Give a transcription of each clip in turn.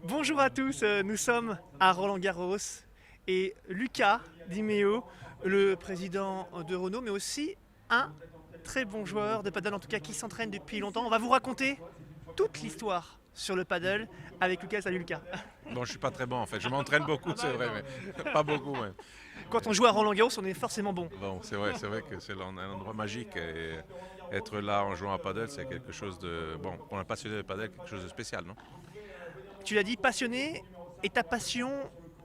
Bonjour à tous, nous sommes à Roland-Garros et Lucas Di Meo, le président de Renault, mais aussi un très bon joueur de paddle, en tout cas qui s'entraîne depuis longtemps. On va vous raconter toute l'histoire sur le paddle avec Lucas. Salut Lucas. Bon, je suis pas très bon en fait. Je m'entraîne beaucoup, c'est vrai, mais pas beaucoup. Ouais. Quand on joue à Roland-Garros, on est forcément bon. Bon, c'est vrai que c'est un endroit magique et être là en jouant à paddle, c'est quelque chose de bon. Pour un passionné de paddle, quelque chose de spécial, non? Tu l'as dit, passionné, et ta passion,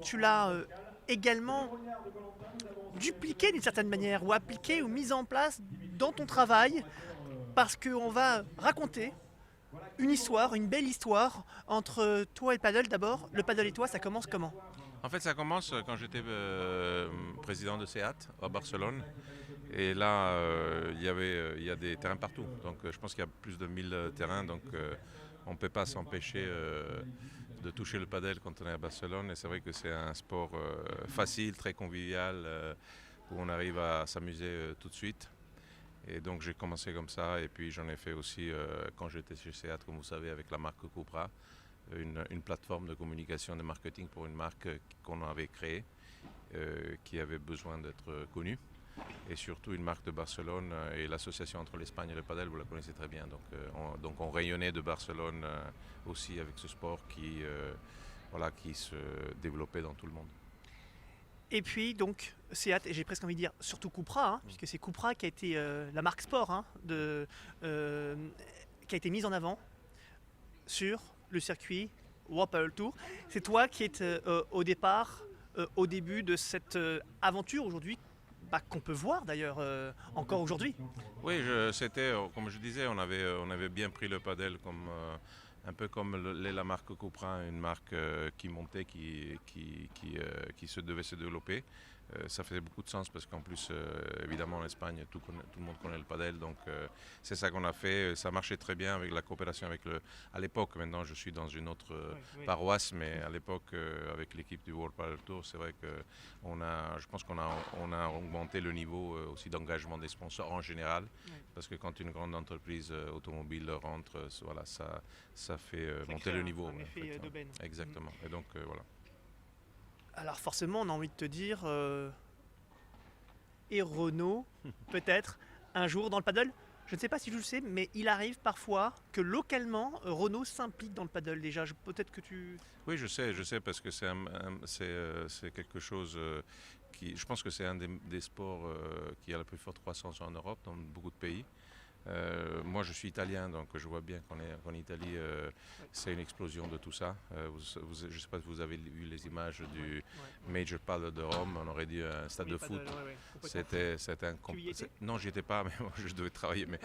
tu l'as également dupliquée d'une certaine manière, ou appliquée, ou mise en place dans ton travail, parce qu'on va raconter une histoire, une belle histoire entre toi et le paddle d'abord. Le paddle et toi, ça commence comment? En fait, ça commence quand j'étais président de SEAT à Barcelone. Et là, il y a des terrains partout. Donc, je pense qu'il y a plus de 1000 terrains. Donc, on ne peut pas s'empêcher de toucher le padel quand on est à Barcelone. Et c'est vrai que c'est un sport facile, très convivial, où on arrive à s'amuser tout de suite. Et donc, j'ai commencé comme ça. Et puis, j'en ai fait aussi quand j'étais chez SEAT, comme vous savez, avec la marque Cupra, une plateforme de communication, de marketing pour une marque qu'on avait créée, qui avait besoin d'être connue. Et surtout une marque de Barcelone et l'association entre l'Espagne et le padel, vous la connaissez très bien. Donc on rayonnait de Barcelone aussi avec ce sport qui se développait dans tout le monde. Et puis donc Seat, et j'ai presque envie de dire surtout Cupra, puisque c'est Cupra qui a été la marque sport qui a été mise en avant sur le circuit World Padel Tour. C'est toi qui es au départ, au début de cette aventure aujourd'hui, qu'on peut voir d'ailleurs encore aujourd'hui. Oui, c'était, comme je disais, on avait bien pris le padel comme un peu comme la marque Cupra, une marque qui montait, qui se devait se développer. Ça faisait beaucoup de sens parce qu'en plus, évidemment, en Espagne, tout le monde connaît le padel. Donc, c'est ça qu'on a fait. Ça marchait très bien avec la coopération à l'époque. Maintenant, je suis dans une autre paroisse, mais à l'époque, avec l'équipe du World Padel Tour, c'est vrai que je pense on a augmenté le niveau aussi d'engagement des sponsors en général. Parce que quand une grande entreprise automobile rentre, voilà, ça fait monter le niveau. Un effet d'aubaine. Exactement. Et donc, voilà. Alors forcément, on a envie de te dire, et Renault, peut-être, un jour dans le paddle. Je ne sais pas si je le sais, mais il arrive parfois que localement, Renault s'implique dans le paddle déjà. Peut-être que tu... Oui, je sais, parce que c'est quelque chose je pense que c'est un des sports qui a la plus forte croissance en Europe, dans beaucoup de pays. Moi, je suis italien, donc je vois bien qu'en Italie, c'est une explosion de tout ça. Je ne sais pas si vous avez vu les images du Major Padel de Rome. On aurait dit un stade de foot. C'était un non, j'y étais pas, mais moi, je devais travailler. Mais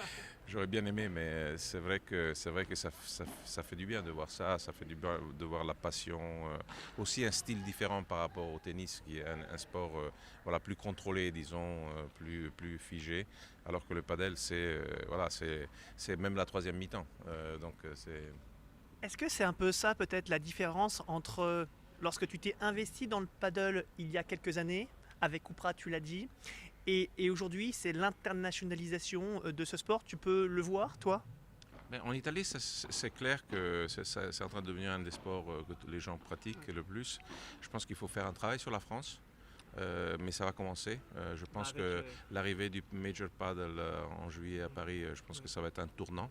j'aurais bien aimé. Mais c'est vrai que ça fait du bien de voir ça. Ça fait du bien de voir la passion. Aussi un style différent par rapport au tennis, qui est un sport plus contrôlé, disons, plus figé. Alors que le padel, c'est même la troisième mi-temps. Est-ce que c'est un peu ça peut-être la différence entre lorsque tu t'es investi dans le paddle il y a quelques années, avec Cupra tu l'as dit, et aujourd'hui c'est l'internationalisation de ce sport, tu peux le voir toi? Mais en Italie, c'est clair que c'est en train de devenir un des sports que les gens pratiquent le plus. Je pense qu'il faut faire un travail sur la France. Mais ça va commencer. Je pense que l'arrivée du Major Padel en juillet à Paris, je pense que ça va être un tournant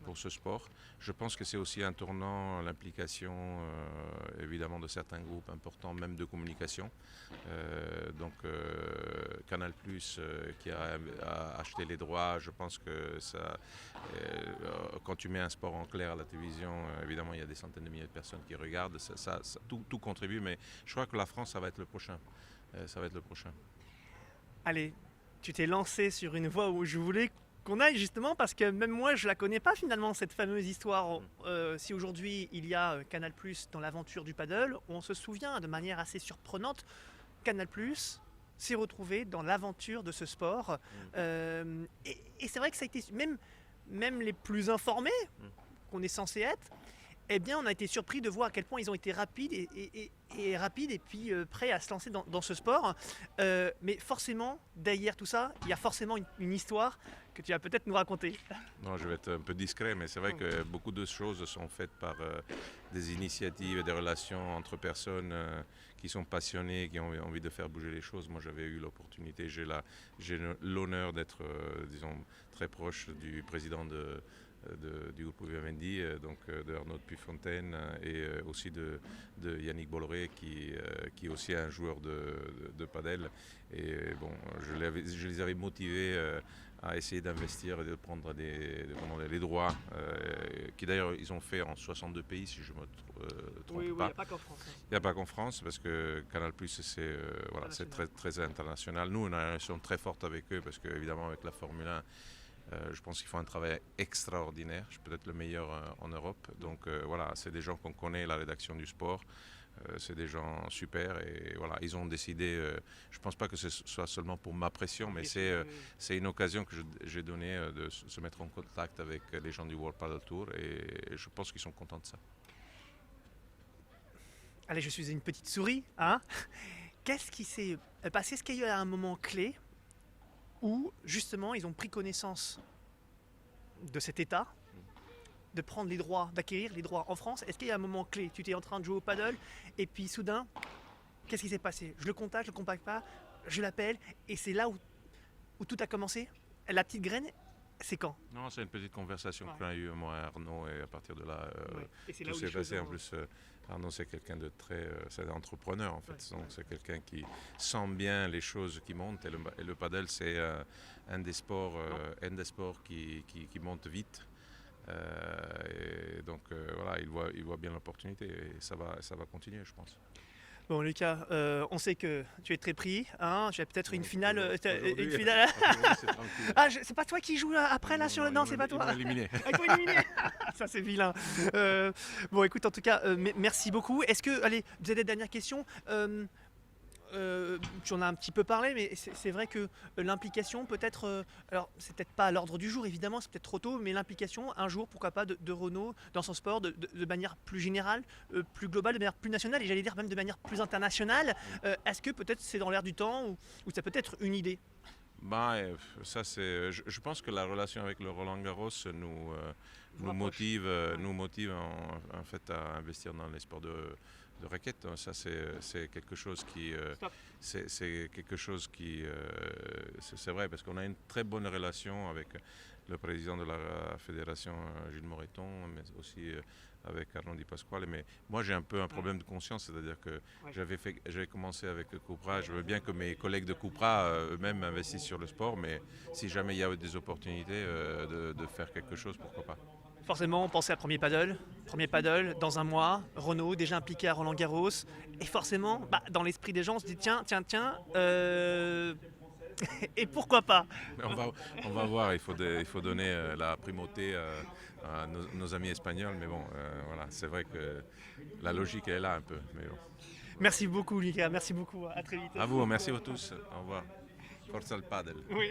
pour ce sport. Je pense que c'est aussi un tournant, l'implication évidemment de certains groupes importants, même de communication. Canal+, qui a acheté les droits, je pense que quand tu mets un sport en clair à la télévision, évidemment il y a des centaines de milliers de personnes qui regardent, tout contribue, mais je crois que la France, ça va être le prochain. Ça va être le prochain. Allez, tu t'es lancé sur une voie où je voulais qu'on aille justement parce que même moi je la connais pas finalement cette fameuse histoire. Si aujourd'hui il y a Canal+ dans l'aventure du paddle, on se souvient de manière assez surprenante, Canal+ s'est retrouvé dans l'aventure de ce sport. Et c'est vrai que ça a été même les plus informés qu'on est censé être. Eh bien, on a été surpris de voir à quel point ils ont été rapides et puis prêts à se lancer dans ce sport. Mais forcément, derrière tout ça, il y a forcément une histoire que tu vas peut-être nous raconter. Non, je vais être un peu discret, mais c'est vrai que beaucoup de choses sont faites par des initiatives et des relations entre personnes qui sont passionnées, qui ont envie de faire bouger les choses. Moi, j'avais eu l'opportunité, j'ai l'honneur d'être, disons, très proche du président du groupe Vivendi, donc de Arnaud de Puyfontaine et aussi de Yannick Bolloré qui est aussi un joueur de padel. Et bon, je les avais motivés à essayer d'investir et de prendre les droits, qui d'ailleurs ils ont fait en 62 pays si je ne me trompe Oui, il pas. n'y a pas qu'en France. Il n'y a pas qu'en France parce que Canal+, c'est très, très international. Nous, on a une relation très forte avec eux parce qu'évidemment avec la Formule 1, je pense qu'ils font un travail extraordinaire, peut-être le meilleur en Europe. Donc voilà, c'est des gens qu'on connaît, la rédaction du sport. C'est des gens super et voilà, ils ont décidé, je ne pense pas que ce soit seulement pour ma pression, mais c'est une occasion que j'ai donnée de se mettre en contact avec les gens du World Padel Tour et je pense qu'ils sont contents de ça. Allez, je suis une petite souris, hein. Qu'est-ce qui s'est passé? Est-ce qu'il y a eu un moment clé où justement ils ont pris connaissance de cet état, de prendre les droits, d'acquérir les droits en France? Est-ce qu'il y a un moment clé? Tu étais en train de jouer au paddle et puis soudain, qu'est-ce qui s'est passé? Je le contacte, je le contacte pas, je l'appelle et c'est là où tout a commencé? La petite graine, c'est quand? Non, c'est une petite conversation qu'on a eue moi et Arnaud et à partir de là, tout s'est passé. En plus, Arnaud c'est quelqu'un de très, c'est un entrepreneur en fait, donc c'est quelqu'un qui sent bien les choses qui montent et le paddle c'est un des sports qui monte vite. Et donc voilà, il voit bien l'opportunité et ça va continuer, je pense. Bon Lucas, on sait que tu es très pris, hein. Tu as peut-être une finale. Une finale. Ah, c'est pas toi qui joues après là sur le. Non, c'est pas toi. Ils m'ont éliminé. Ils t'ont éliminé. Ça c'est vilain. Bon, écoute, en tout cas, merci beaucoup. Est-ce que, allez, vous avez des dernières questions? Tu en as un petit peu parlé, mais c'est vrai que l'implication peut-être, alors c'est peut-être pas à l'ordre du jour évidemment, c'est peut-être trop tôt, mais l'implication un jour, pourquoi pas, de Renault dans son sport de manière plus générale, plus globale, de manière plus nationale, et j'allais dire même de manière plus internationale. Est-ce que peut-être c'est dans l'air du temps ou ça peut être une idée? Ça c'est, je pense que la relation avec le Roland Garros nous motive en fait à investir dans les sports de raquettes. Ça c'est quelque chose qui c'est vrai parce qu'on a une très bonne relation avec le président de la fédération Gilles Moreton, mais aussi avec Arnaud Di Pasquale. Mais moi j'ai un peu un problème de conscience, c'est-à-dire que j'avais commencé avec Cupra. Je veux bien que mes collègues de Cupra eux-mêmes investissent sur le sport, mais si jamais il y a des opportunités de faire quelque chose, pourquoi pas. Forcément, on pensait à Premier Paddle, dans un mois, Renault déjà impliqué à Roland Garros, et forcément, dans l'esprit des gens, on se dit tiens, et pourquoi pas? On va voir, il faut donner la primauté à nos amis espagnols, mais bon, voilà, c'est vrai que la logique elle est là un peu. Mais bon. Merci beaucoup Lucas, merci beaucoup, à très vite. À vous, merci à tous, au revoir. Forza il padel. Oui.